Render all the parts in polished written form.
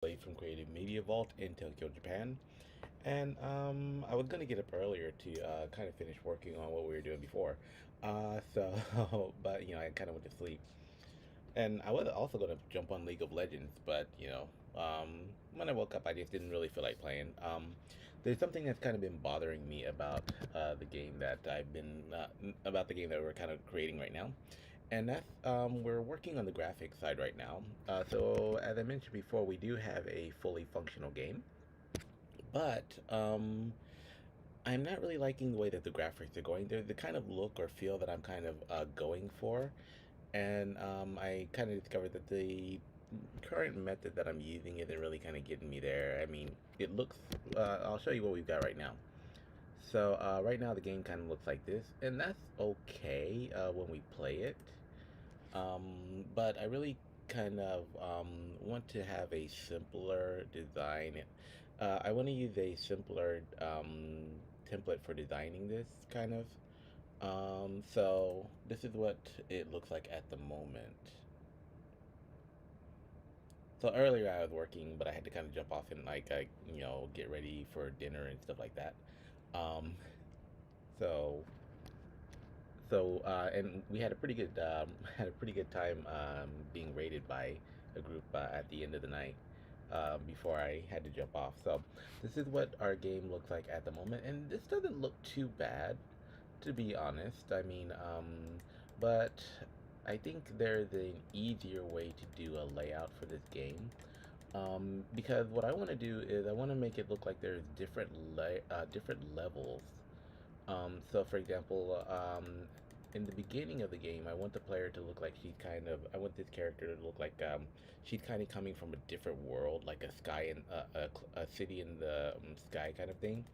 From Creative Media Vault in Tokyo, Japan. And I was gonna get up earlier to kind of finish working on what we were doing before. But I kind of went to sleep. And I was also gonna jump on League of Legends, but when I woke up, I just didn't really feel like playing. There's something that's kind of been bothering me about the game that I've been about the game that we're kind of creating right now. And that's we're working on the graphics side right now. So as I mentioned before, we do have a fully functional game, but I'm not really liking the way that the graphics are going. They're the kind of look or feel that I'm kind of going for, and I kind of discovered that the current method that I'm using isn't really kind of getting me there. I mean, it looks. I'll show you what we've got right now. So right now the game kind of looks like this, and that's okay when we play it. But I really kind of want to have a simpler design. I want to use a simpler template for designing this kind of. So this is what it looks like at the moment. So earlier I was working, but I had to kind of jump off and get ready for dinner and stuff like that. Um, so and we had a pretty good time being rated by a group at the end of the night before I had to jump off. So this is what our game looks like at the moment, and this doesn't look too bad, to be honest. I mean, but I think there's an easier way to do a layout for this game. Because what I want to do is I want to make it look like there's different levels. So for example, in the beginning of the game, I want the player to look like I want this character to look like she's kind of coming from a different world, like a sky in a city in the sky kind of thing.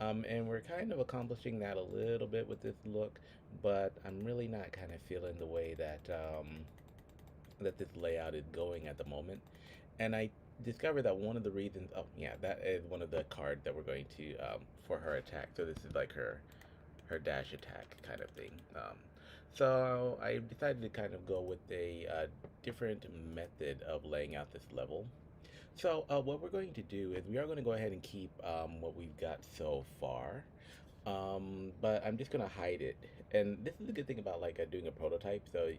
And we're kind of accomplishing that a little bit with this look, but I'm really not kind of feeling the way that this layout is going at the moment. And I discovered that one of the reasons, oh yeah, that is one of the cards that we're going to for her attack. So this is like her dash attack kind of thing. So I decided to kind of go with a different method of laying out this level. So what we're going to do is we are going to go ahead and keep what we've got so far. But I'm just gonna hide it. And this is a good thing about like doing a prototype. So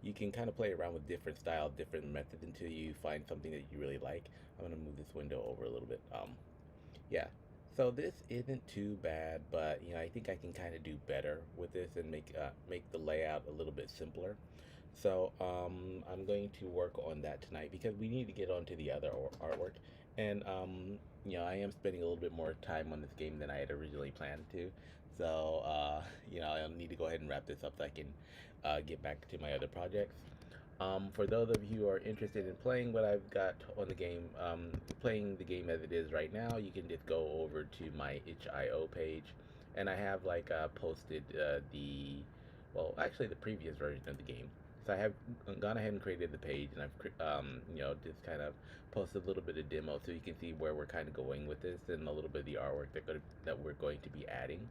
you can kind of play around with different styles, different methods until you find something that you really like. I'm gonna move this window over a little bit. Yeah. So this isn't too bad, but I think I can kind of do better with this and make the layout a little bit simpler. So I'm going to work on that tonight because we need to get on to the other artwork. And I am spending a little bit more time on this game than I had originally planned to. So I'll need to go ahead and wrap this up so I can get back to my other projects. For those of you who are interested in playing what I've got on the game, playing the game as it is right now, you can just go over to my itch.io page, and I have posted the previous version of the game. So I have gone ahead and created the page, and I've just kind of posted a little bit of demo so you can see where we're kind of going with this and a little bit of the artwork that we're going to be adding.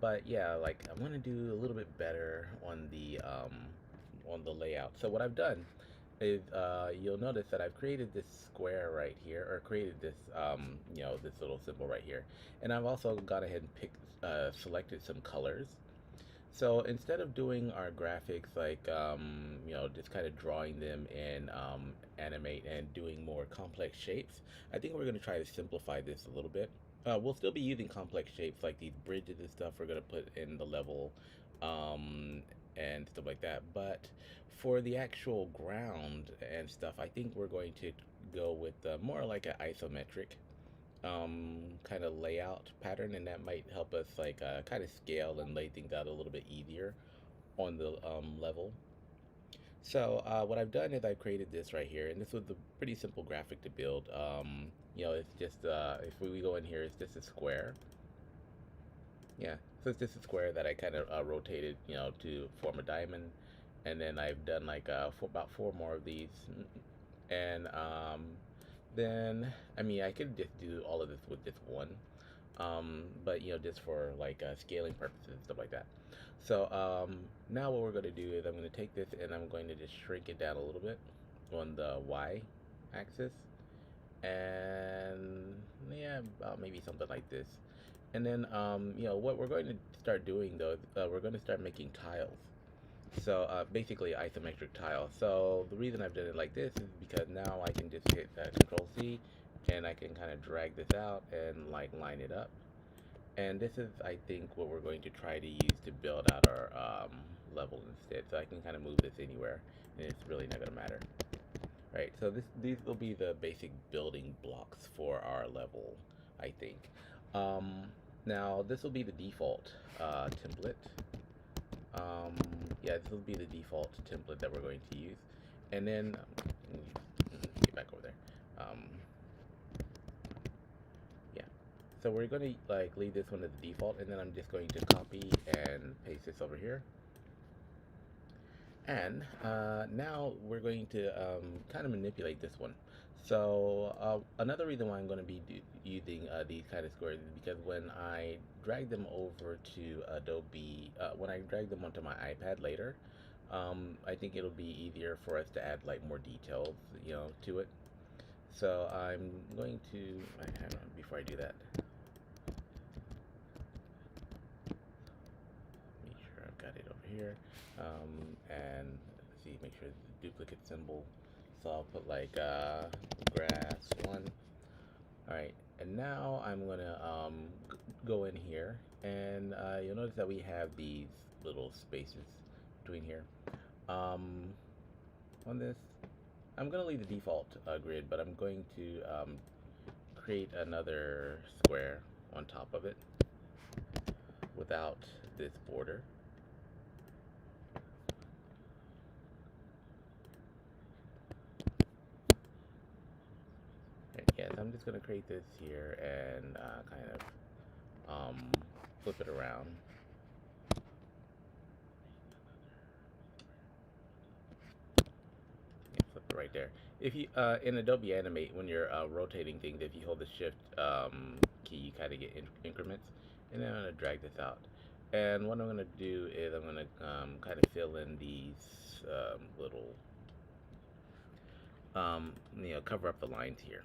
But yeah, like I want to do a little bit better on the layout. So what I've done is you'll notice that I've created this square right here, or created this this little symbol right here, and I've also gone ahead and selected some colors. So instead of doing our graphics like just kind of drawing them in animate and doing more complex shapes, I think we're going to try to simplify this a little bit. We'll still be using complex shapes like these bridges and stuff we're going to put in the level um, and stuff like that. But for the actual ground and stuff, I think we're going to go with more like an isometric kind of layout pattern, and that might help us kind of scale and lay things out a little bit easier on the level. So what I've done is I've created this right here, and this was a pretty simple graphic to build. It's just if we go in here, it's just a square. Yeah, so it's just a square that I kind of rotated, to form a diamond, and then I've done for about four more of these, and then I mean I could just do all of this with just one, but just for scaling purposes and stuff like that. So now what we're going to do is I'm going to take this and I'm going to just shrink it down a little bit. on the Y axis, and yeah, about maybe something like this. And then what we're going to start doing though, we're going to start making tiles. So basically isometric tile. So the reason I've done it like this is because now I can just hit Control C, and I can kind of drag this out and like line it up. And this is, I think, what we're going to try to use to build out our level instead. So I can kind of move this anywhere, and it's really not going to matter. Right, so these will be the basic building blocks for our level, I think. Um, Now, this will be the default template. Um, yeah, this will be the default template that we're going to use. And then, get back over there. Yeah, so we're going to like leave this one as the default, and then I'm just going to copy and paste this over here. And now we're going to kind of manipulate this one. So another reason why I'm going to be using these kind of squares is because when I drag them over to Adobe, when I drag them onto my iPad later, I think it'll be easier for us to add like more details, to it. So I'm going to, hang on, before I do that, make sure I've got it over here. And let's see, make sure it's a duplicate symbol. So I'll put like grass 1. All right, and now I'm gonna go in here, and you'll notice that we have these little spaces between here. Um, on this, I'm gonna leave the default grid, but I'm going to create another square on top of it without this border. Right, yes, I'm just gonna create this here and kind of flip it around. Yeah, flip it right there. If you in Adobe Animate, when you're rotating things, if you hold the Shift key, you kind of get increments. And then I'm gonna drag this out. And what I'm gonna do is I'm gonna kind of fill in these little cover up the lines here.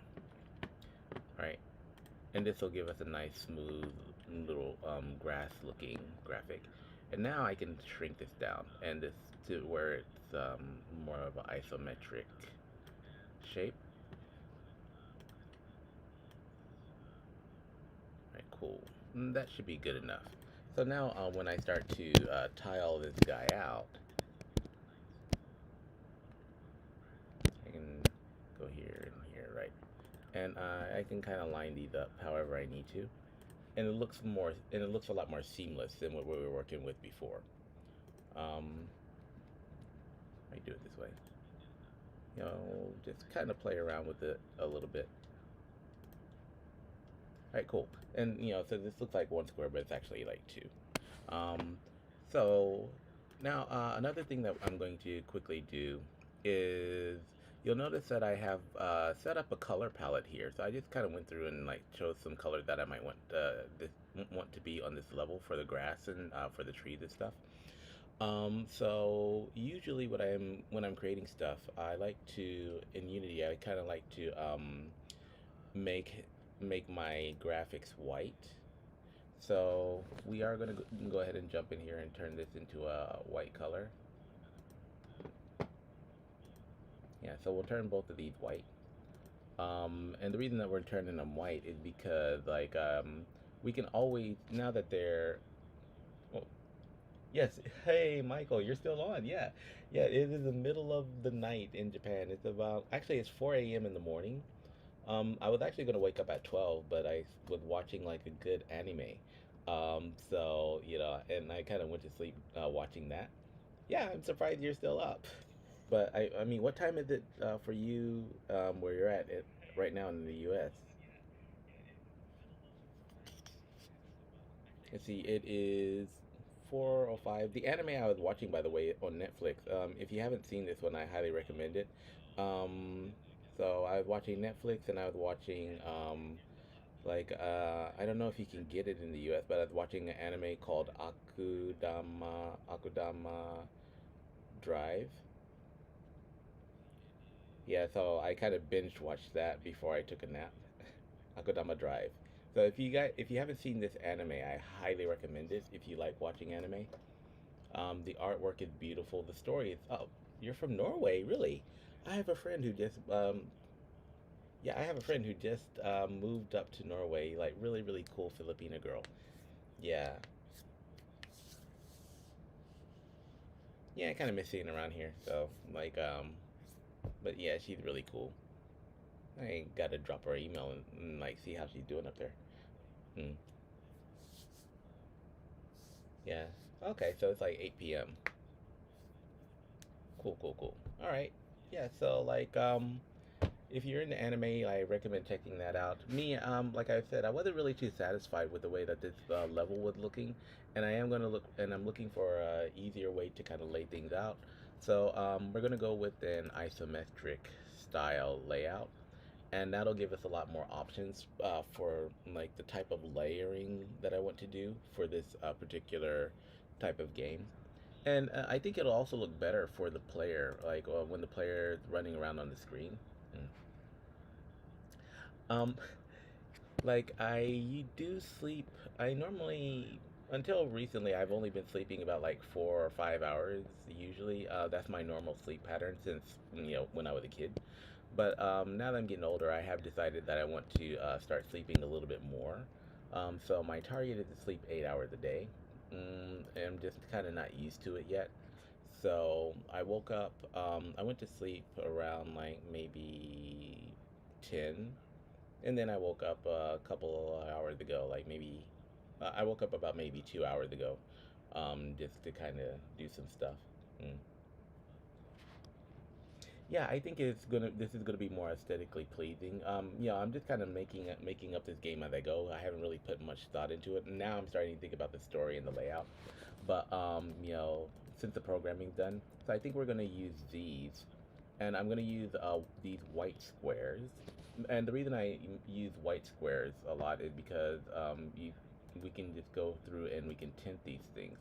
All right, and this will give us a nice smooth little grass looking graphic. And now I can shrink this down and this to where it's more of an isometric shape. Right, cool. That should be good enough. So now when I start to tile this guy out, I can go here and here, right? And I can kind of line these up however I need to. And it looks a lot more seamless than what we were working with before. I do it this way. Just kind of play around with it a little bit. All right, cool. And so this looks like one square, but it's actually like two. Um, so now another thing that I'm going to quickly do is you'll notice that I have set up a color palette here. So I just kind of went through and like chose some colors that I might want to be on this level for the grass and for the trees and stuff. So usually when I'm creating stuff, I like to in Unity, I kind of like to make make my graphics white. So we are going to go ahead and jump in here and turn this into a white color. Yeah, so we'll turn both of these white. And the reason that we're turning them white is because like we can always, now that they're, well, yes, hey Michael, you're still on. Yeah. Yeah, it is the middle of the night in Japan. It's about, actually it's 4 a.m. in the morning. I was actually gonna wake up at 12, but I was watching like a good anime. So and I kind of went to sleep watching that. Yeah, I'm surprised you're still up. But I mean, what time is it for you where you're at it right now in the U.S.? Let's see, it is 4:05. The anime I was watching, by the way, on Netflix. If you haven't seen this one, I highly recommend it. Um, so I was watching Netflix, and I was watching like I don't know if you can get it in the U.S., but I was watching an anime called Akudama Drive. Yeah, so I kind of binge watched that before I took a nap. Akudama Drive. So if you haven't seen this anime, I highly recommend it. If you like watching anime, the artwork is beautiful. The story is, oh, you're from Norway, really? I have a friend who just yeah, I have a friend who just moved up to Norway. Like really cool Filipina girl. Yeah, yeah, I kind of miss seeing around here. So like but yeah, she's really cool. I ain't got to drop her email and like see how she's doing up there. Hmm. Yeah. Okay, so it's like 8 p.m. Cool, cool, cool. All right. Yeah, so like if you're into anime, I recommend checking that out. Me, like I said, I wasn't really too satisfied with the way that this level was looking, and I'm looking for a easier way to kind of lay things out. So we're gonna go with an isometric style layout, and that'll give us a lot more options for like the type of layering that I want to do for this particular type of game. And I think it'll also look better for the player, like when the player is running around on the screen. Mm. Um, like I do sleep. I normally, until recently, I've only been sleeping about like 4 or 5 hours usually. That's my normal sleep pattern since when I was a kid. But now that I'm getting older, I have decided that I want to start sleeping a little bit more. So my target is to sleep 8 hours a day. And I'm just kind of not used to it yet. So I woke up. I went to sleep around like maybe 10, and then I woke up a couple of hours ago. Like maybe I woke up about maybe 2 hours ago, just to kind of do some stuff. Mm. Yeah, I think this is gonna be more aesthetically pleasing. Yeah, I'm just kind of making up this game as I go. I haven't really put much thought into it. Now I'm starting to think about the story and the layout. But since the programming's done, so I think we're gonna use these, and I'm gonna use these white squares. And the reason I use white squares a lot is because we can just go through and we can tint these things.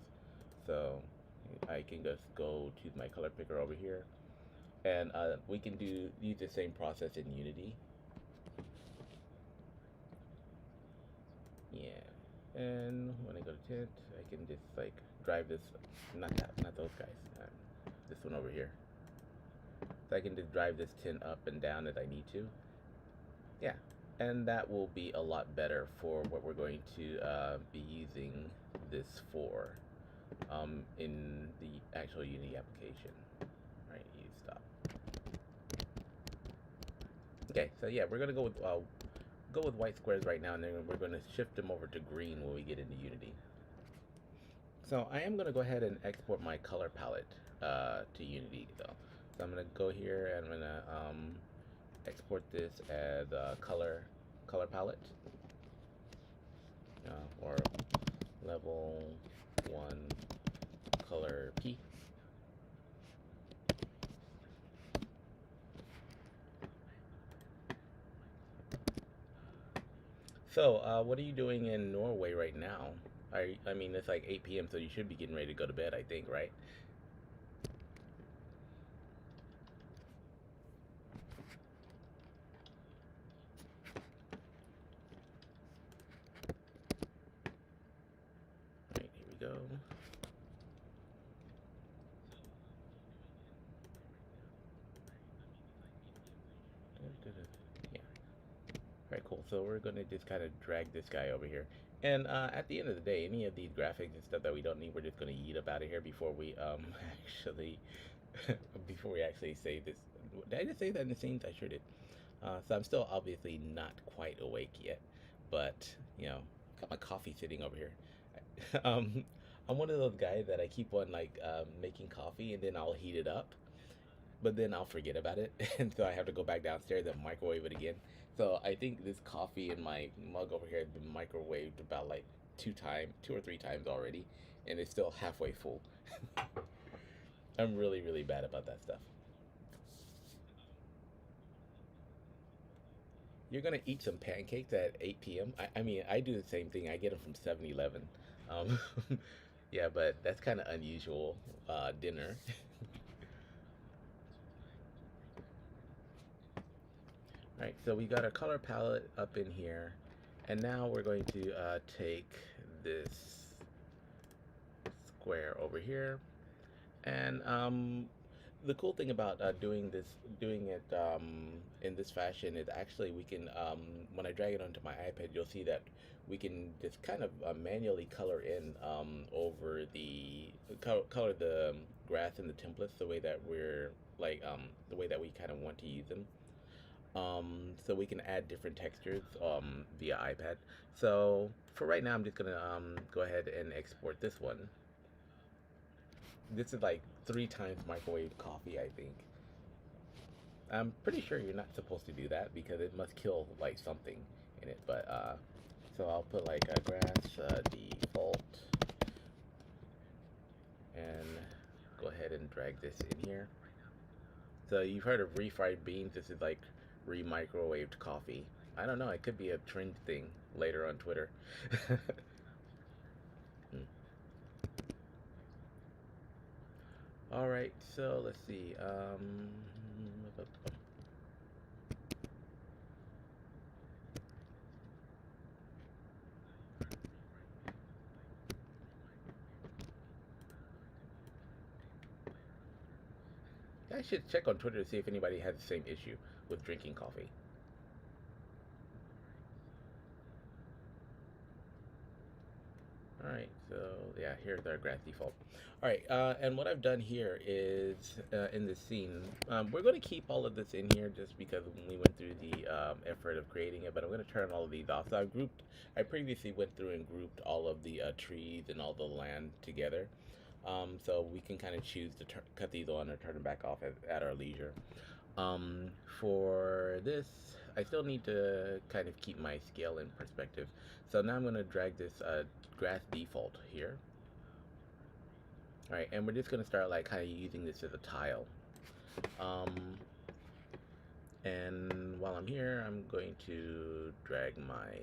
So I can just go to my color picker over here, and we can use the same process in Unity. Yeah, and when I go to tint, I can just like drive this, not those guys, this one over here. So I can just drive this tint up and down as I need to. Yeah, and that will be a lot better for what we're going to be using this for in the actual Unity application. Right, you stop. Okay, so yeah, we're gonna go with white squares right now, and then we're gonna shift them over to green when we get into Unity. So I am gonna go ahead and export my color palette to Unity though. So I'm gonna go here and I'm gonna export this as a color palette, or level 1 color P. So what are you doing in Norway right now? I mean, it's like 8 p.m., so you should be getting ready to go to bed, I think, right? Right, here we go. Yeah. All right, cool. So we're gonna just kind of drag this guy over here. And at the end of the day, any of these graphics and stuff that we don't need, we're just gonna yeet up out of here before we actually before we actually save this. Did I just say that in the scenes? I sure did. So I'm still obviously not quite awake yet, but got my coffee sitting over here. um, I'm one of those guys that I keep on like making coffee and then I'll heat it up, but then I'll forget about it, and so I have to go back downstairs and microwave it again. So I think this coffee in my mug over here has been microwaved about like 2 or 3 times already, and it's still halfway full. I'm really bad about that stuff. You're gonna eat some pancakes at 8 p.m. I mean, I do the same thing. I get them from 7-Eleven. Um, yeah, but that's kind of unusual dinner. Alright, so we got our color palette up in here, and now we're going to take this square over here, and the cool thing about doing it in this fashion is actually we can, when I drag it onto my iPad, you'll see that we can just kind of manually color in over the color the grass and the templates the way that we're like the way that we kind of want to use them. So we can add different textures via iPad. So for right now, I'm just gonna go ahead and export this one. This is like 3 times microwave coffee, I think. I'm pretty sure you're not supposed to do that because it must kill like something in it. But so I'll put like a grass default and go ahead and drag this in here. So you've heard of refried beans. This is like re-microwaved coffee. I don't know. It could be a trend thing later on Twitter. Hmm. All right. So let's see. I should check on Twitter to see if anybody has the same issue with drinking coffee. Alright, so yeah, here's our grass default. Alright, and what I've done here is in this scene, we're going to keep all of this in here just because we went through the effort of creating it, but I'm going to turn all of these off. So I previously went through and grouped all of the trees and all the land together. So we can kind of choose to cut these on or turn them back off at our leisure. For this, I still need to kind of keep my scale in perspective. So now I'm going to drag this grass default here. Alright, and we're just going to start like kind of using this as a tile. And while I'm here, I'm going to drag my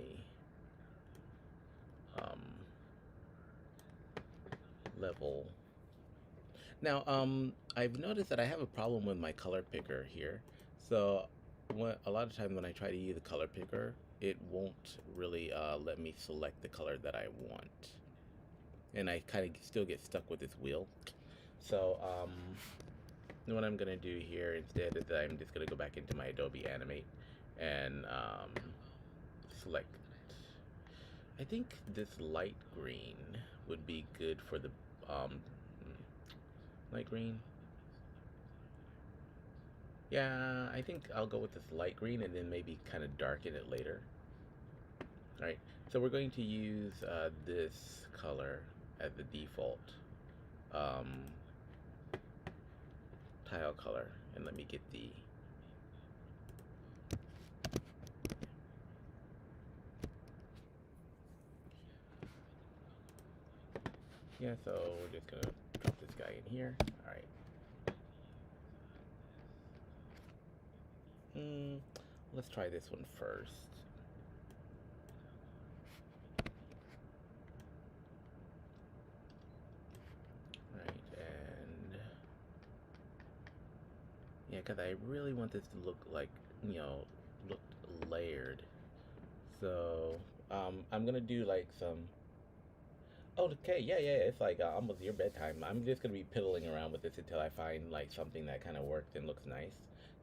level. Now, I've noticed that I have a problem with my color picker here. So a lot of times when I try to use the color picker, it won't really let me select the color that I want. And I kind of still get stuck with this wheel. So what I'm going to do here instead is I'm just going to go back into my Adobe Animate and select, I think this light green would be good for the light green. Yeah, I think I'll go with this light green and then maybe kind of darken it later. Alright, so we're going to use this color as the default tile color. And let me get the yeah, so we're just gonna drop this guy in here. Alright. Let's try this one first. Right, and yeah, because I really want this to look like, look layered. So I'm gonna do like some. Oh, okay, yeah, yeah, it's like almost your bedtime. I'm just gonna be piddling around with this until I find like something that kind of works and looks nice.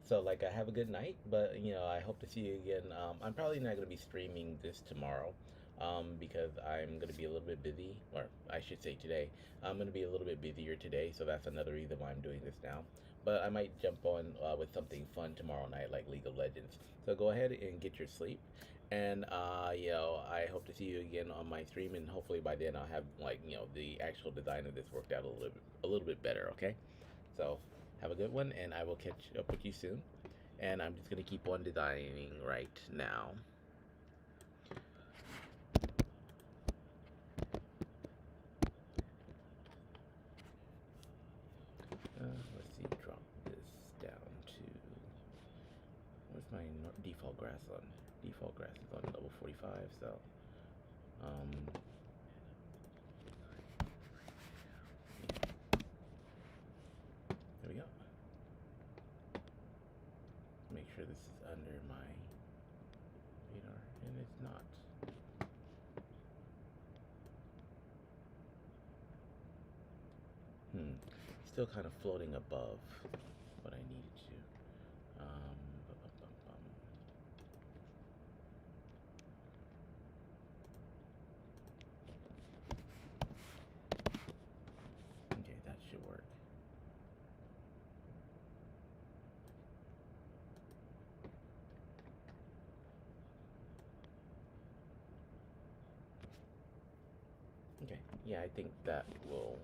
So like, I have a good night, but I hope to see you again. I'm probably not gonna be streaming this tomorrow, because I'm gonna be a little bit busy, or I should say today. I'm gonna be a little bit busier today, so that's another reason why I'm doing this now. But I might jump on with something fun tomorrow night, like League of Legends. So go ahead and get your sleep. And I hope to see you again on my stream, and hopefully by then I'll have like the actual design of this worked out a little bit better. Okay, so have a good one, and I will catch up with you soon. And I'm just gonna keep on designing right now. Let's see, drop this down to where's my default grass on? Default grass is on level 45, so there we go. Make sure sure this is under my radar, and it's not. Still kind of floating above what I needed to. Bum, bum, bum, bum. Okay, that should work. Okay, yeah, I think that will.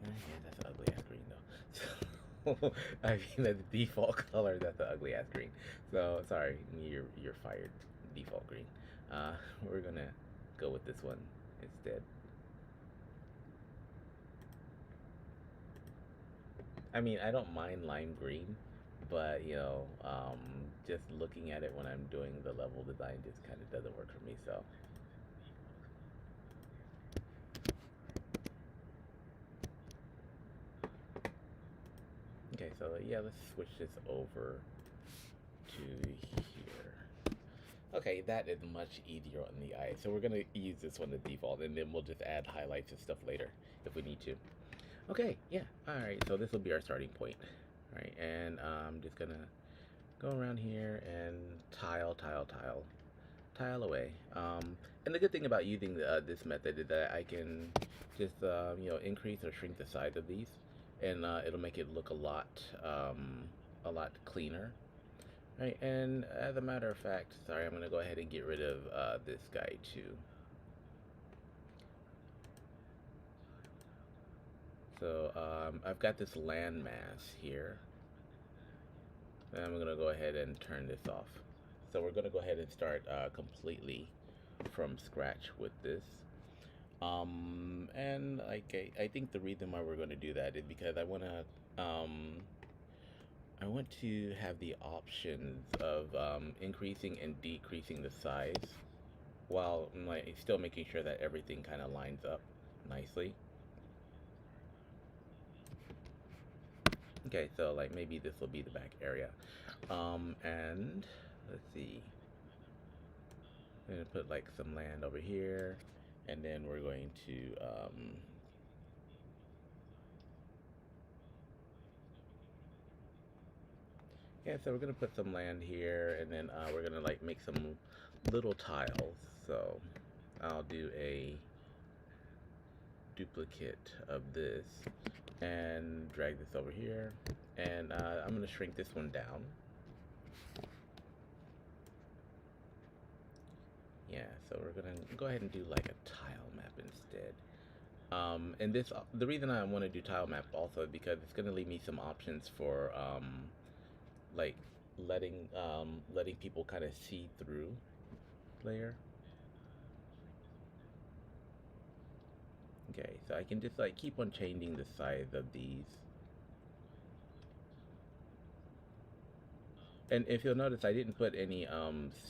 Yeah, that's an ugly ass green though. So, I mean, the default color, that's an ugly ass green. So sorry, you're fired. Default green. We're gonna go with this one instead. I mean, I don't mind lime green, but just looking at it when I'm doing the level design just kind of doesn't work for me. So okay, so yeah, let's switch this over to here. Okay, that is much easier on the eye. So we're gonna use this one as default, and then we'll just add highlights and stuff later if we need to. Okay, yeah, all right. So this will be our starting point, right? And I'm just gonna go around here and tile away. And the good thing about using this method is that I can just increase or shrink the size of these, and it'll make it look a lot cleaner. Right, and as a matter of fact, sorry, I'm gonna go ahead and get rid of this guy too. So I've got this landmass here, and I'm gonna go ahead and turn this off. So we're gonna go ahead and start completely from scratch with this. And like I think the reason why we're gonna do that is because I want to have the options of increasing and decreasing the size while still making sure that everything kind of lines up nicely. Okay, so like maybe this will be the back area. And let's see. I'm gonna put like some land over here, and then we're going to yeah, so we're gonna put some land here, and then we're gonna like make some little tiles. So I'll do a duplicate of this and drag this over here, and I'm gonna shrink this one down. Yeah, so we're gonna go ahead and do like a tile map instead. And the reason I want to do tile map also is because it's gonna leave me some options for like letting people kind of see through layer. Okay, so I can just like keep on changing the size of these. And if you'll notice, I didn't put any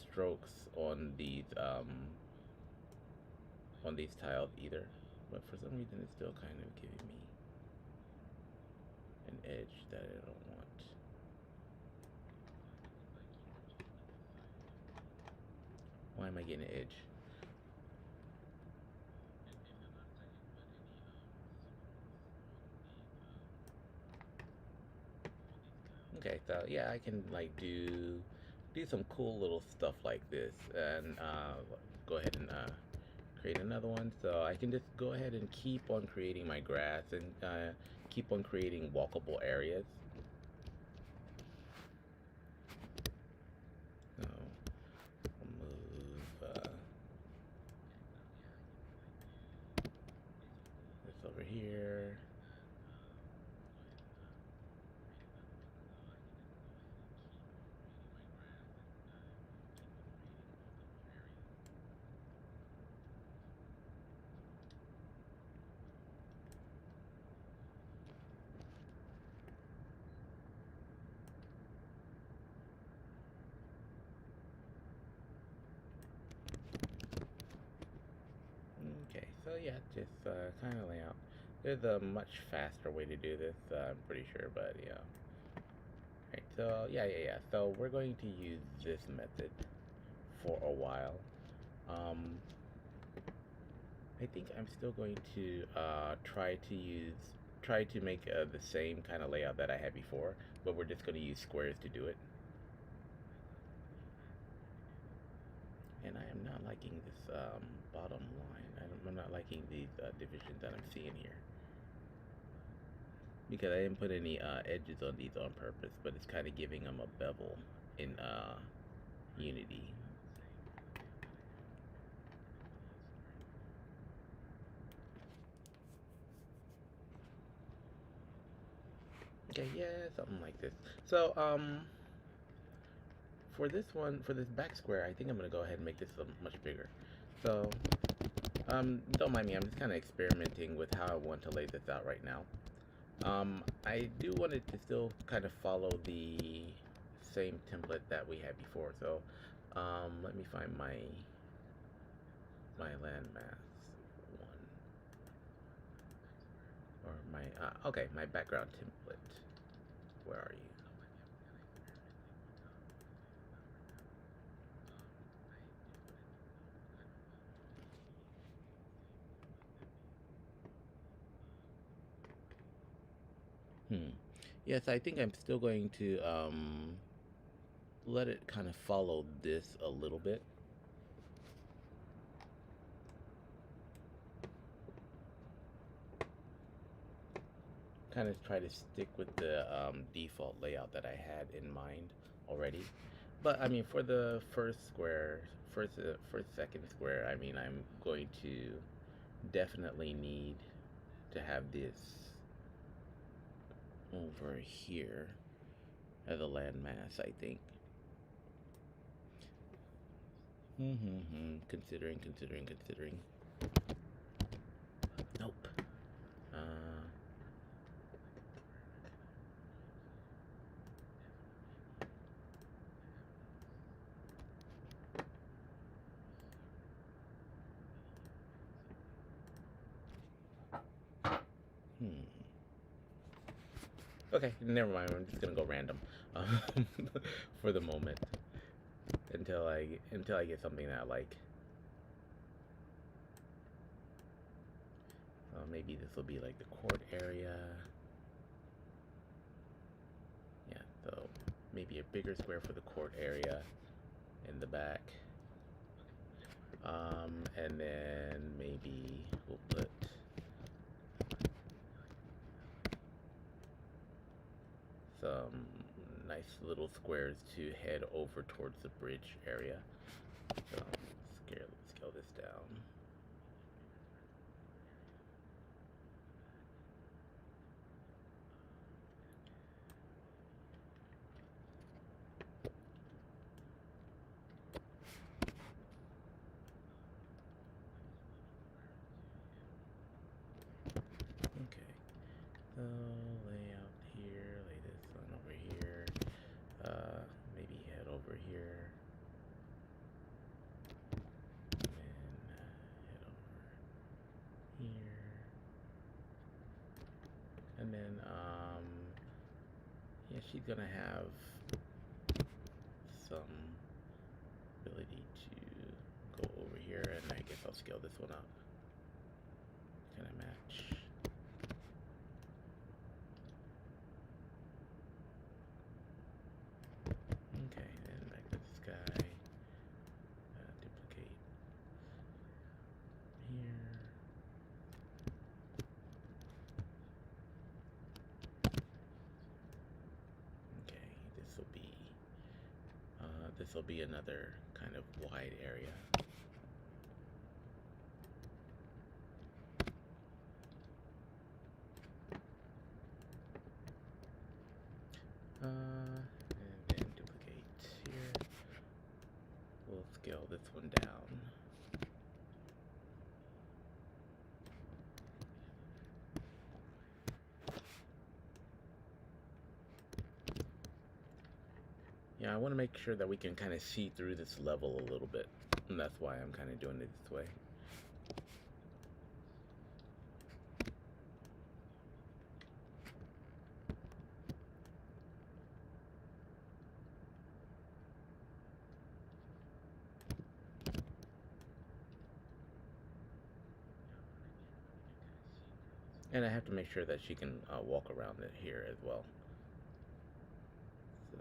strokes on these tiles either. But for some reason it's still kind of giving me an edge that I don't want. Why am I getting an edge? Okay, so yeah, I can like do some cool little stuff like this, and go ahead and create another one. So I can just go ahead and keep on creating my grass and keep on creating walkable areas. So I'll move this over here. Okay, so yeah, just kind of layout. There's a much faster way to do this, I'm pretty sure, but yeah. Right, So yeah. So we're going to use this method for a while. Um, I think I'm still going to try to make the same kind of layout that I had before, but we're just going to use squares to do it. And I am not liking this bottom line. I'm not liking these divisions that I'm seeing here, because I didn't put any edges on these on purpose, but it's kind of giving them a bevel in Unity. Okay, yeah, something like this. So, for this one, for this back square, I think I'm gonna go ahead and make this much bigger. So, don't mind me, I'm just kind of experimenting with how I want to lay this out right now. I do want it to still kind of follow the same template that we had before. So, let me find my landmass one, or my okay, my background template. Where are you? Yes, I think I'm still going to let it kind of follow this a little bit. Kind of try to stick with the default layout that I had in mind already. But I mean, for the first square, second square, I mean, I'm going to definitely need to have this over here as a landmass, I think. Considering. Nope. Uh, hmm. Okay, never mind. I'm just gonna go random for the moment until I get something that I like. Maybe this will be like the court area. Yeah, so maybe a bigger square for the court area in the back. And then maybe we'll put some nice little squares to head over towards the bridge area. So scale this down. Okay. So lay out here, lay this one over here. Maybe head over here. And head over here. And then yeah, she's gonna have some ability to go over here, and I guess I'll scale this one up. Can I match? Okay, and back to this guy. Duplicate here. Okay, this will be another kind of wide area. And then duplicate here. We'll scale this one down. Yeah, I want to make sure that we can kind of see through this level a little bit, and that's why I'm kind of doing it this way. And I have to make sure that she can walk around it here as well. So,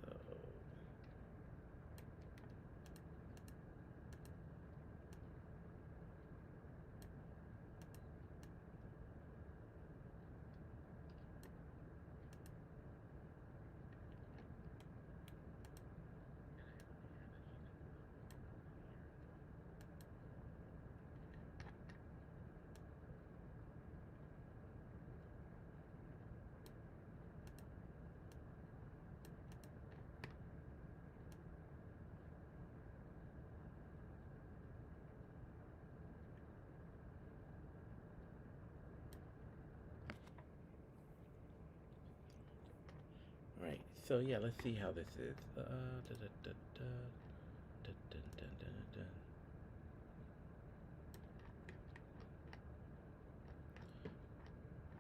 right. So yeah, let's see how this is.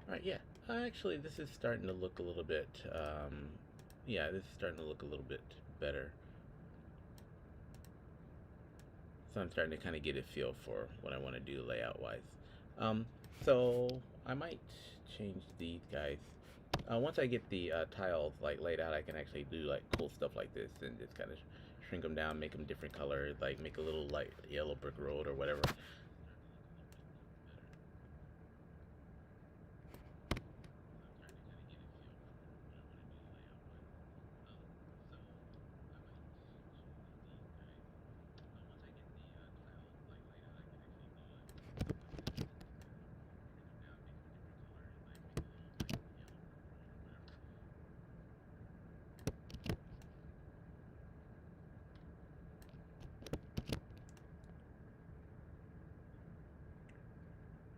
All right, yeah. Actually, this is starting to look a little bit. Yeah, this is starting to look a little bit better. So I'm starting to kind of get a feel for what I want to do layout wise. Um, so I might change these guys. Once I get the tiles like laid out, I can actually do like cool stuff like this and just kind of shrink them down, make them different colors, like make a little light yellow brick road or whatever.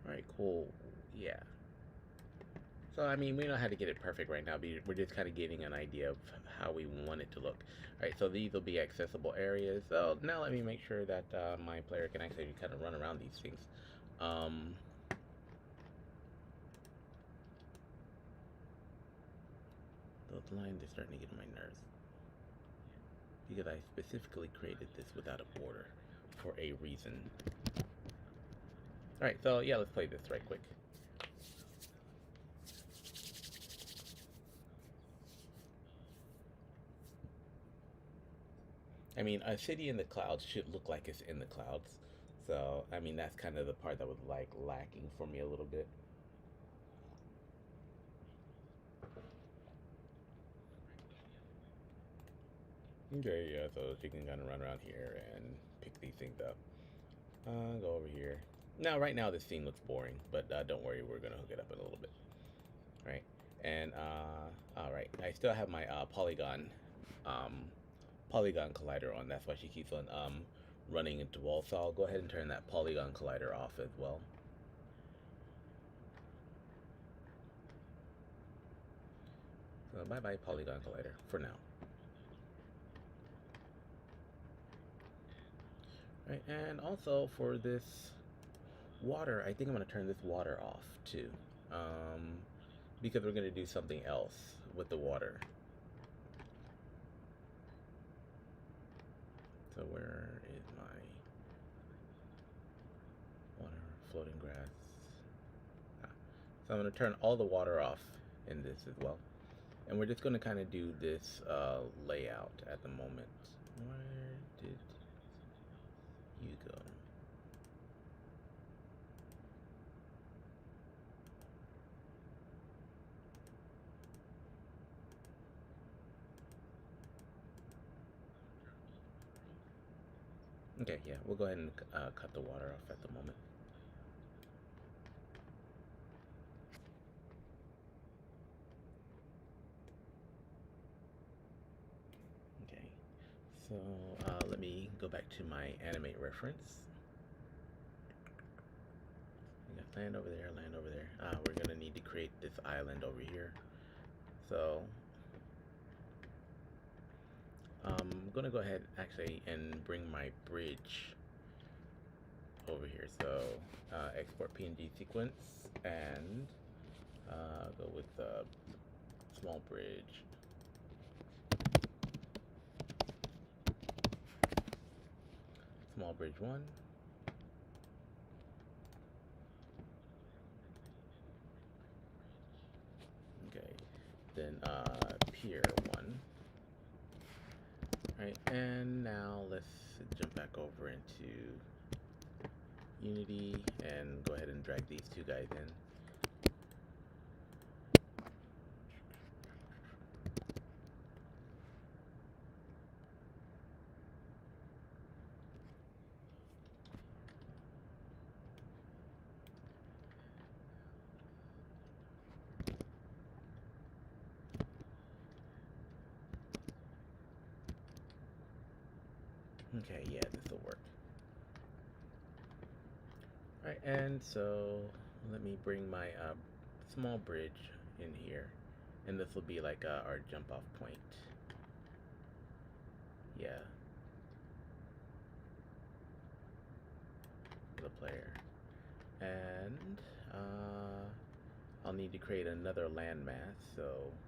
All right, cool. Yeah. So, I mean, we know how to get it perfect right now, but we're just kind of getting an idea of how we want it to look. All right, so these will be accessible areas. So now let me make sure that my player can actually kind of run around these things. Um, those lines are starting to get on my nerves because I specifically created this without a border for a reason. All right, so yeah, let's play this right quick. I mean, a city in the clouds should look like it's in the clouds. So, I mean, that's kind of the part that was like lacking for me a little bit. Okay, yeah, so she can kind of run around here and pick these things up. Go over here. Now, right now, this scene looks boring, but don't worry, we're gonna hook it up in a little bit. Right? And, all right, I still have my um, polygon collider on. That's why she keeps on, running into walls. So I'll go ahead and turn that polygon collider off as well. So bye-bye polygon collider for now. Right, and also for this water, I think I'm going to turn this water off too. Um, because we're going to do something else with the water. So where is my water, floating grass? Ah. So I'm going to turn all the water off in this as well. And we're just going to kind of do this layout at the moment. Where did you go? Okay, yeah, we'll go ahead and cut the water off at the moment. Okay, so let me go back to my animate reference. We got land over there, land over there. We're gonna need to create this island over here. So I'm gonna go ahead actually and bring my bridge over here. So export PNG sequence and go with small bridge. Small bridge 1. then Pier 1. Right, and now let's jump back over into Unity and go ahead and drag these two guys in. Okay, yeah, this will work. Alright, and so let me bring my small bridge in here, and this will be like our jump off point. Yeah. The player. And I'll need to create another landmass, so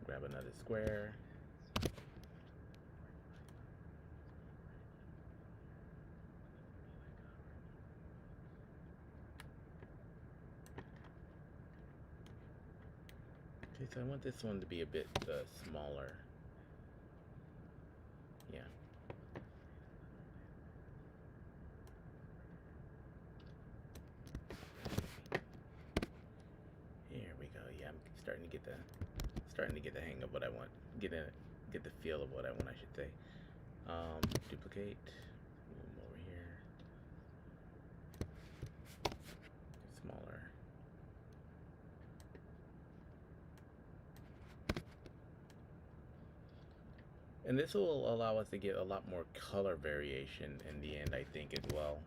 grab another square. Okay, so I want this one to be a bit smaller. Yeah. Here we go. Yeah, I'm starting to get the hang of what I want. Get the feel of what I want, I should say. Duplicate. Move them over here. Smaller. And this will allow us to get a lot more color variation in the end, I think, as well.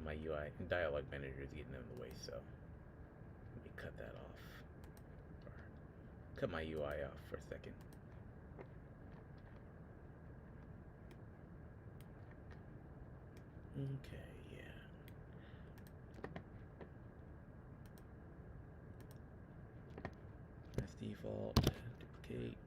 My UI and dialog manager is getting in the way, so let me cut that off. Or cut my UI off for a second. Okay, yeah. That's default. Duplicate.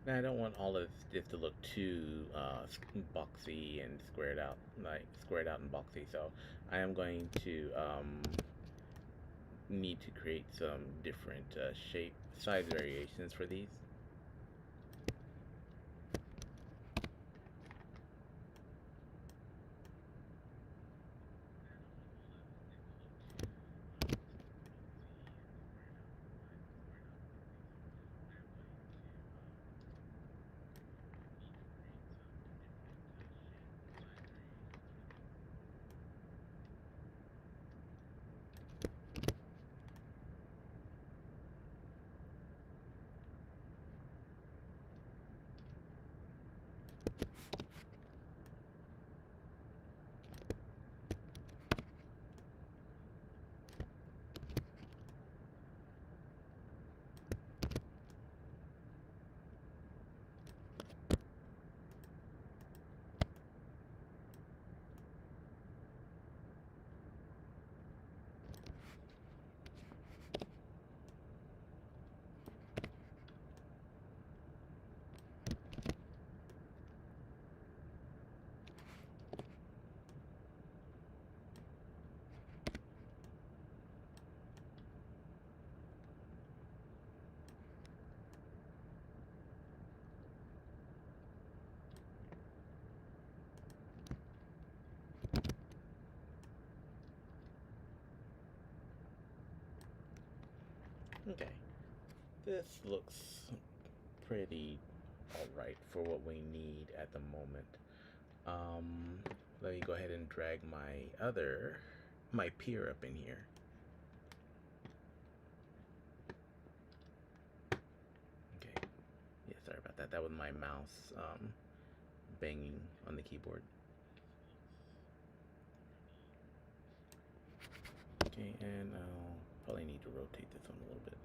Now I don't want all of this to look too boxy and squared out and boxy. So I am going to need to create some different shape size variations for these. Okay, this looks pretty alright for what we need at the moment. Let me go ahead and drag my pier up in here. Okay, yeah, sorry about that. That was my mouse banging on the keyboard. to rotate this one a little bit.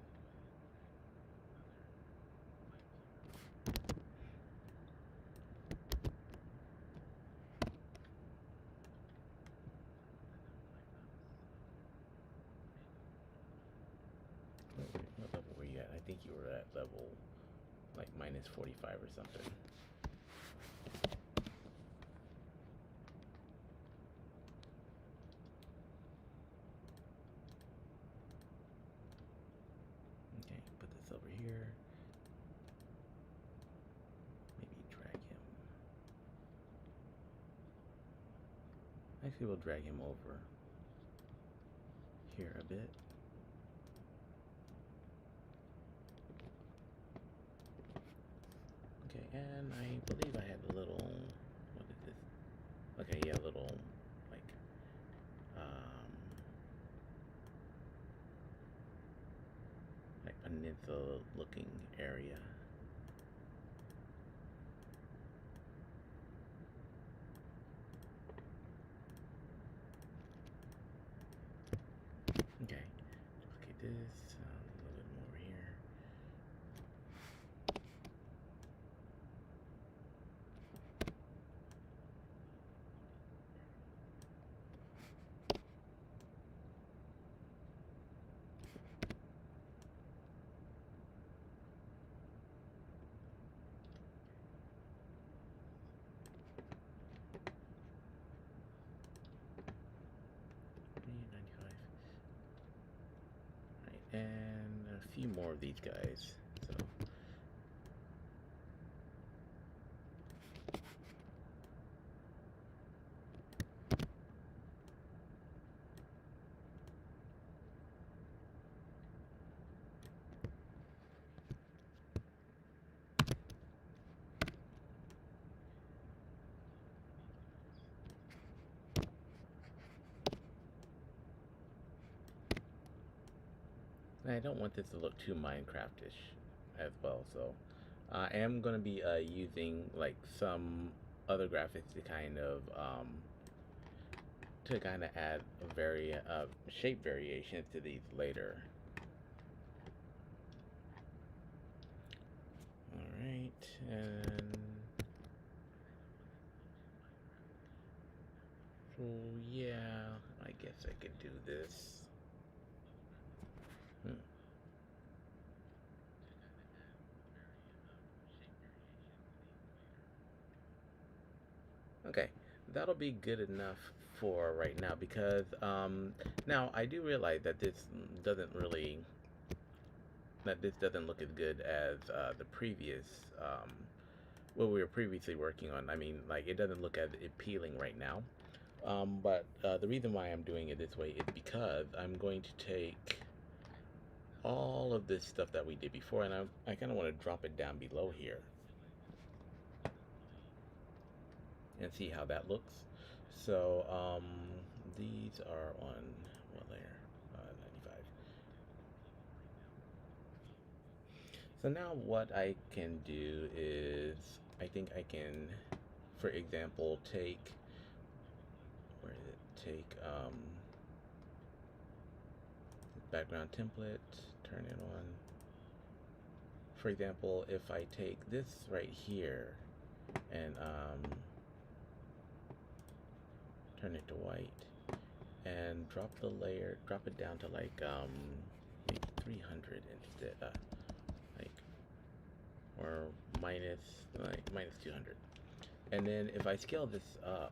What level were you at? I think you were at level like minus 45 or something. Okay, put this over here. Maybe drag him. Actually, we'll drag him over here a bit. Okay, and I believe I had a little, what is this? Okay, yeah, a little, like, like peninsula looking area. Okay, duplicate this, a little bit more over here. And a few more of these guys. So and I don't want this to look too Minecraft-ish as well, so I am going to be using like some other graphics to kind of add a shape variations to these later. All right, and so yeah, I guess I could do this. Okay, that'll be good enough for right now because now I do realize that doesn't really this doesn't look as good as the previous what we were previously working on. I mean, like it doesn't look as appealing right now. But the reason why I'm doing it this way is because I'm going to take all of this stuff that we did before and I kind of want to drop it down below here and see how that looks. So these are on what layer? 95. So now what I can do is I think I can, for example, take where is it? Take background template, turn it on. For example, if I take this right here and turn it to white and drop the layer, drop it down to like maybe 300 instead, like or minus 200. And then if I scale this up,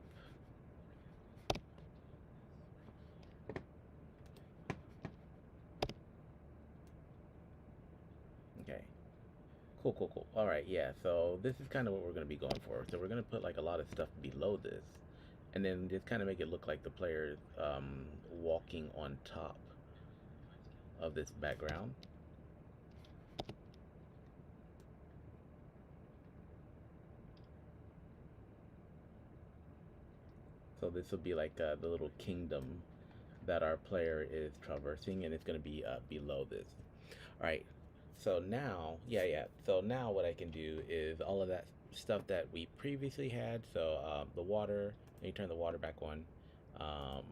okay, cool. All right, yeah. So this is kind of what we're going to be going for. So we're going to put like a lot of stuff below this, and then just kind of make it look like the player's walking on top of this background. So this will be like the little kingdom that our player is traversing, and it's going to be below this. All right. So now, yeah. So now what I can do is all of that stuff that we previously had. So the water, and you turn the water back on. Um,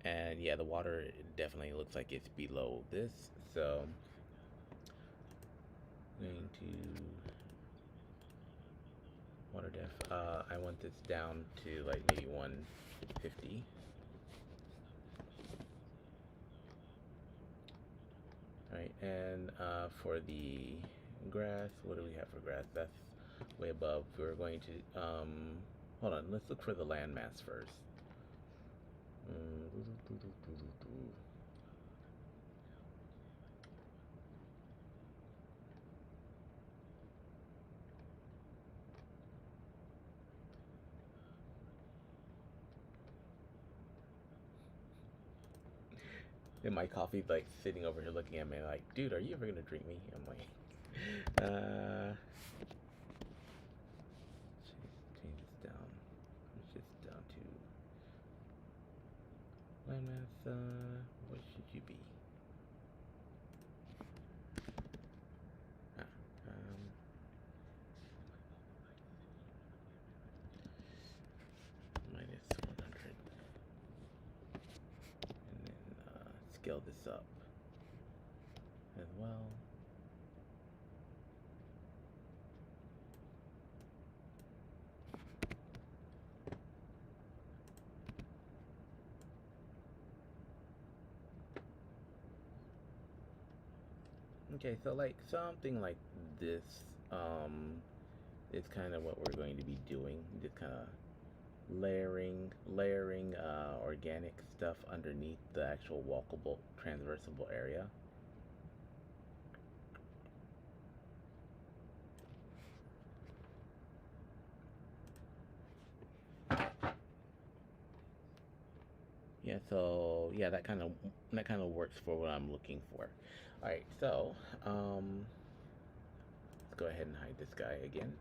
And yeah, the water definitely looks like it's below this. So I'm going to water depth. I want this down to like maybe 150. All right, and for the grass, what do we have for grass? That's way above. We're going to hold on. Let's look for the landmass first. And my coffee's like sitting over here looking at me like, dude, are you ever gonna drink me? I'm like, change this down. It's just down to landmass. What should you be? Ah, minus 100, and then scale this up as well. Okay, so like something like this is kind of what we're going to be doing. Just kind of layering organic stuff underneath the actual walkable, transversible area. Yeah, so yeah, that kind of works for what I'm looking for. All right, so let's go ahead and hide this guy again.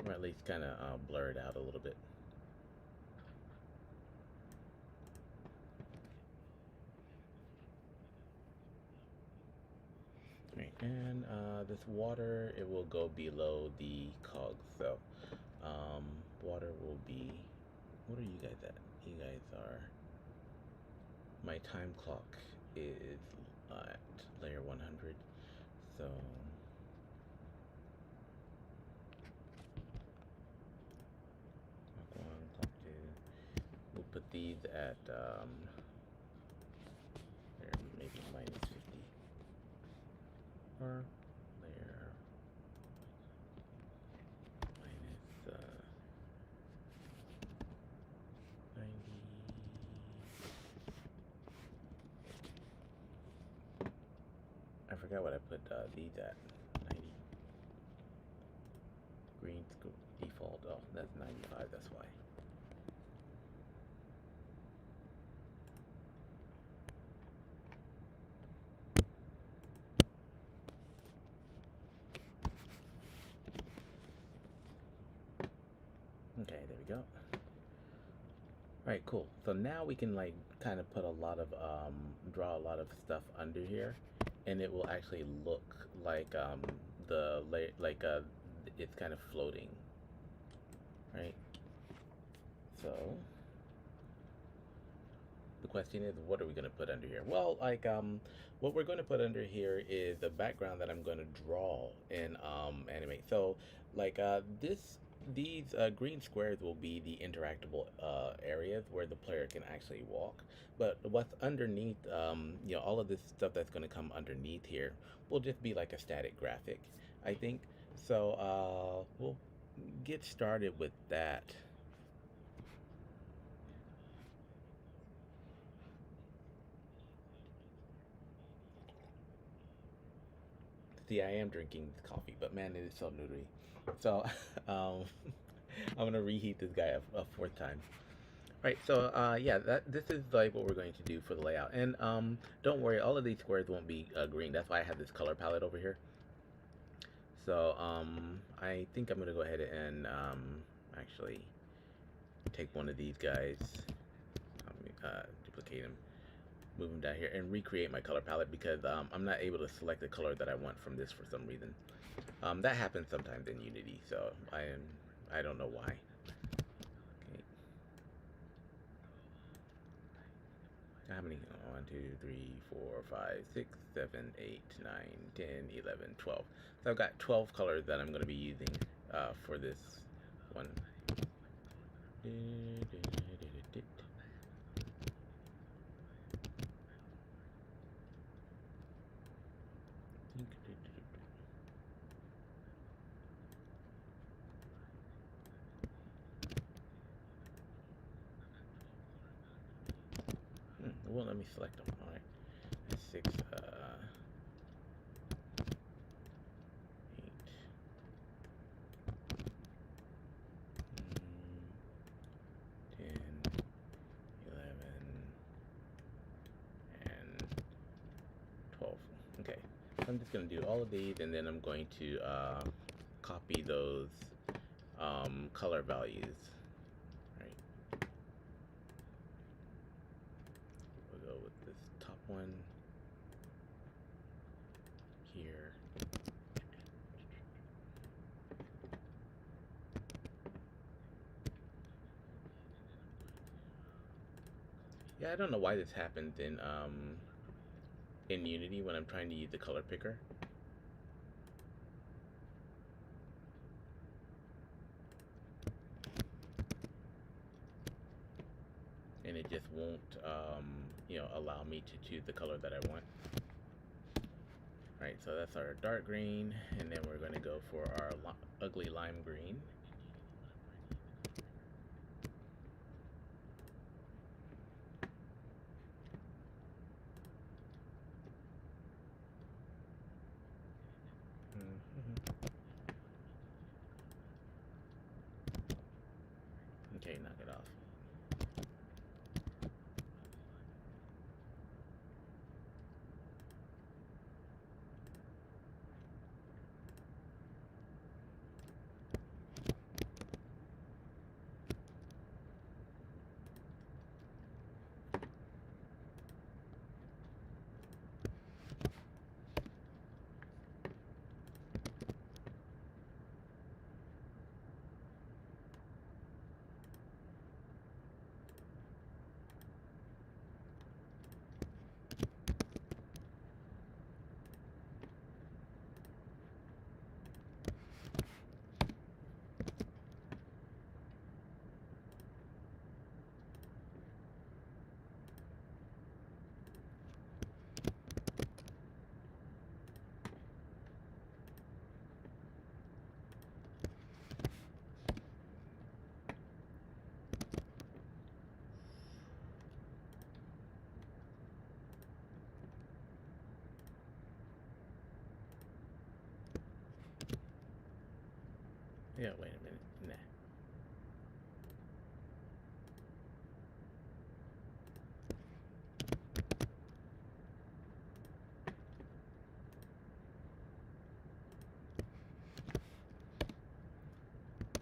Or at least kind of blur it out a little bit. Right, and this water, it will go below the cogs. So water will be, what are you guys at? You guys are, my time clock is at layer 100. So clock 1, clock 2. We'll put these at maybe minus 50. Or layer minus 90. I forgot what I put these at. 90. Green default. Oh, that's 95. That's why. Okay, there we go. All right, cool. So now we can like kind of put a lot of draw a lot of stuff under here, and it will actually look like the layer it's kind of floating, right? So the question is, what are we going to put under here? Well, like what we're going to put under here is the background that I'm going to draw and animate. So like these green squares will be the interactable areas where the player can actually walk. But what's underneath, all of this stuff that's going to come underneath here will just be like a static graphic, I think. So we'll get started with that. See, I am drinking coffee, but man, it is so new to me. So, um, I'm gonna reheat this guy a fourth time. Right, so yeah, this is like what we're going to do for the layout. And don't worry, all of these squares won't be green. That's why I have this color palette over here. So I think I'm gonna go ahead and actually take one of these guys, duplicate him, move him down here, and recreate my color palette because I'm not able to select the color that I want from this for some reason. That happens sometimes in Unity, so I am I don't know why. Okay. How many? 1, 2, 3, 4, 5, 6, 7, 8, 9, 10, 11, 12. So I've got 12 colors that I'm going to be using for this one. It won't let me select them. All right. 6, 8, 10, 11, and 12. Okay. So I'm just going to do all of these, and then I'm going to copy those color values. Right. We'll go with this top one here. Yeah, I don't know why this happens in Unity when I'm trying to use the color picker. And it just won't, allow me to choose the color that I want. Alright, so that's our dark green, and then we're going to go for our ugly lime green. Okay, knock it off. Yeah, wait a minute. Nah.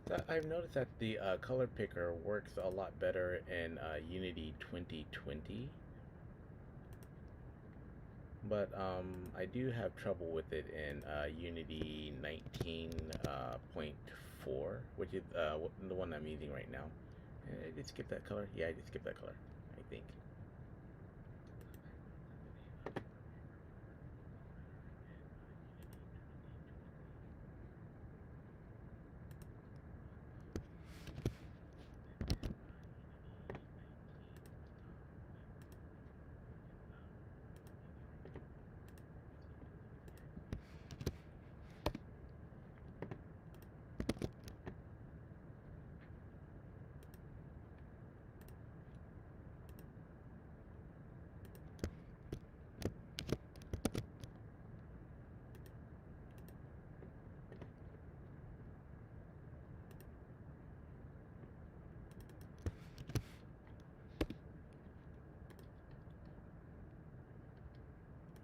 So I've noticed that the color picker works a lot better in Unity 2020, but I do have trouble with it in Unity 19.4, which is the one I'm using right now. I just skip that color. Yeah, I just skipped that color, I think.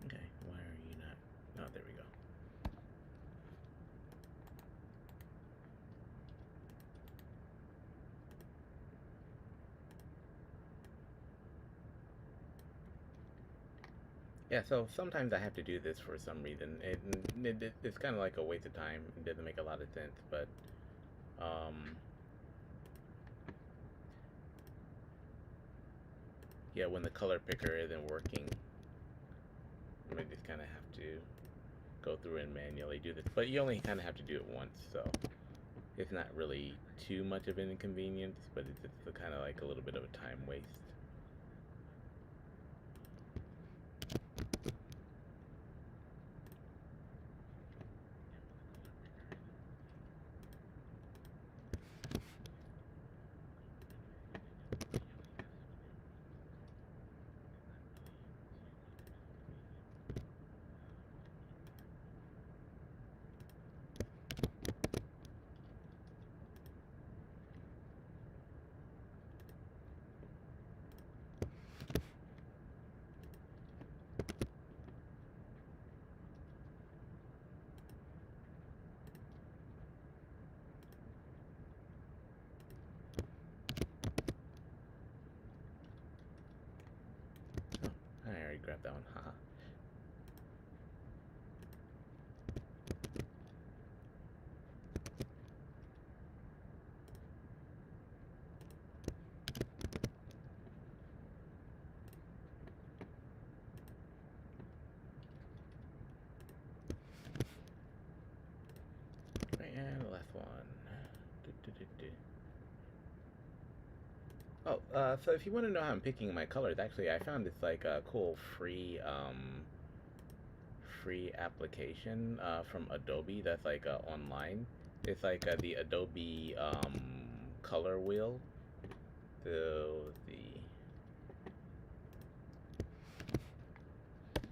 Okay, why are you not? Oh, there we go. Yeah, so sometimes I have to do this for some reason. It's kind of like a waste of time. It doesn't make a lot of sense, but Yeah, when the color picker isn't working, I might just kind of have to go through and manually do this. But you only kind of have to do it once, so it's not really too much of an inconvenience, but it's just kind of like a little bit of a time waste. Oh, I already grabbed that one, haha. Right, and the last one. Oh, so if you want to know how I'm picking my colors, actually, I found this like a cool free application from Adobe that's like online. It's like the Adobe color wheel. So the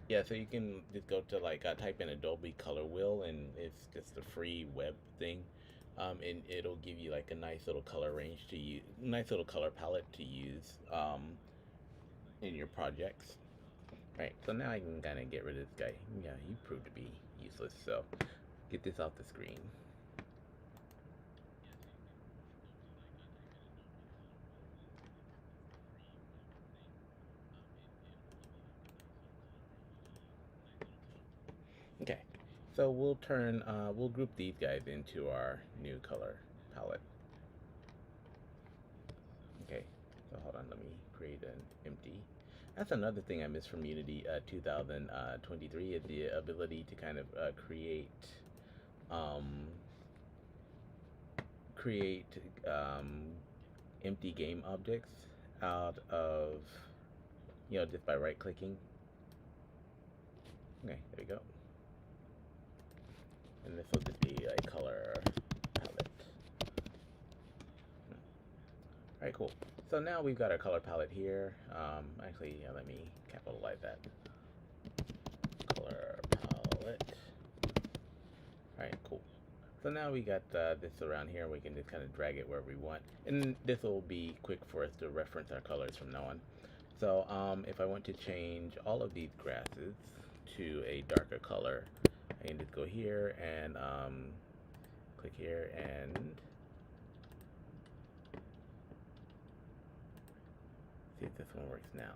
yeah, so you can just go to like type in Adobe color wheel, and it's just a free web thing. And it'll give you like a nice little color range to use, nice little color palette to use in your projects. Right, so now I can kind of get rid of this guy. Yeah, he proved to be useless, so get this off the screen. Okay, so we'll group these guys into our new color palette. Okay, so hold on, let me create an empty. That's another thing I miss from Unity 2023 is the ability to kind of um, create empty game objects out of, just by right clicking. Okay, there we go. And this will just be a color palette. Alright, cool. So now we've got our color palette here. Actually, let me capitalize that. Color palette. Alright, cool. So now we got this around here. We can just kind of drag it wherever we want. And this will be quick for us to reference our colors from now on. So if I want to change all of these grasses to a darker color, I can just go here and click here and see if this one works now.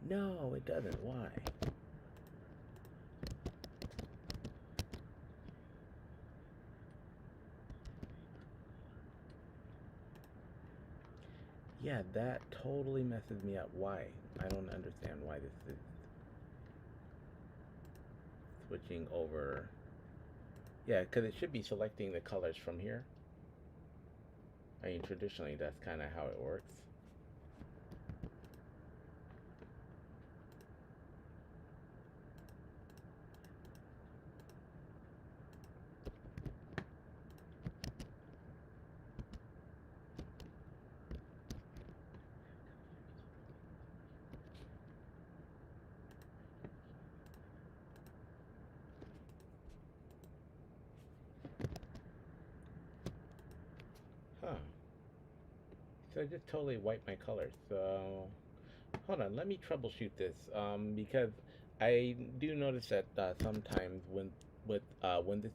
No, it doesn't. Why? Yeah, that totally messes me up. Why? I don't understand why this is switching over. Yeah, because it should be selecting the colors from here. I mean, traditionally, that's kind of how it works. Huh. So I just totally wiped my colors. So hold on, let me troubleshoot this. Because I do notice that sometimes when this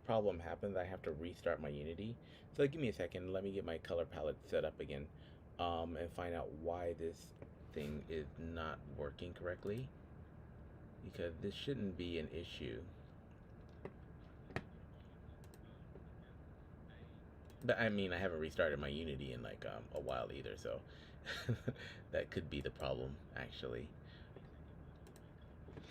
problem happens, I have to restart my Unity. So give me a second. Let me get my color palette set up again, and find out why this thing is not working correctly. Because this shouldn't be an issue. But I mean, I haven't restarted my Unity in like a while either, so that could be the problem actually.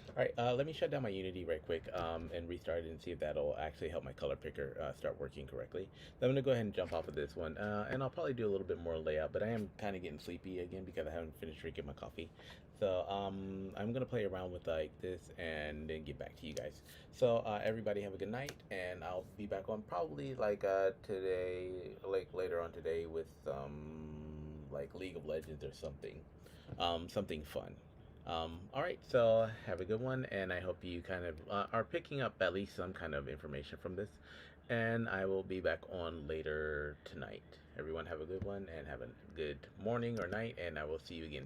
All right, let me shut down my Unity right quick and restart it and see if that'll actually help my color picker start working correctly. So I'm gonna go ahead and jump off of this one, and I'll probably do a little bit more layout, but I am kind of getting sleepy again because I haven't finished drinking my coffee. So I'm gonna play around with like this and then get back to you guys. So everybody have a good night, and I'll be back on probably like today, like later on today with like League of Legends or something, something fun. All right, so have a good one, and I hope you kind of are picking up at least some kind of information from this. And I will be back on later tonight. Everyone, have a good one, and have a good morning or night, and I will see you again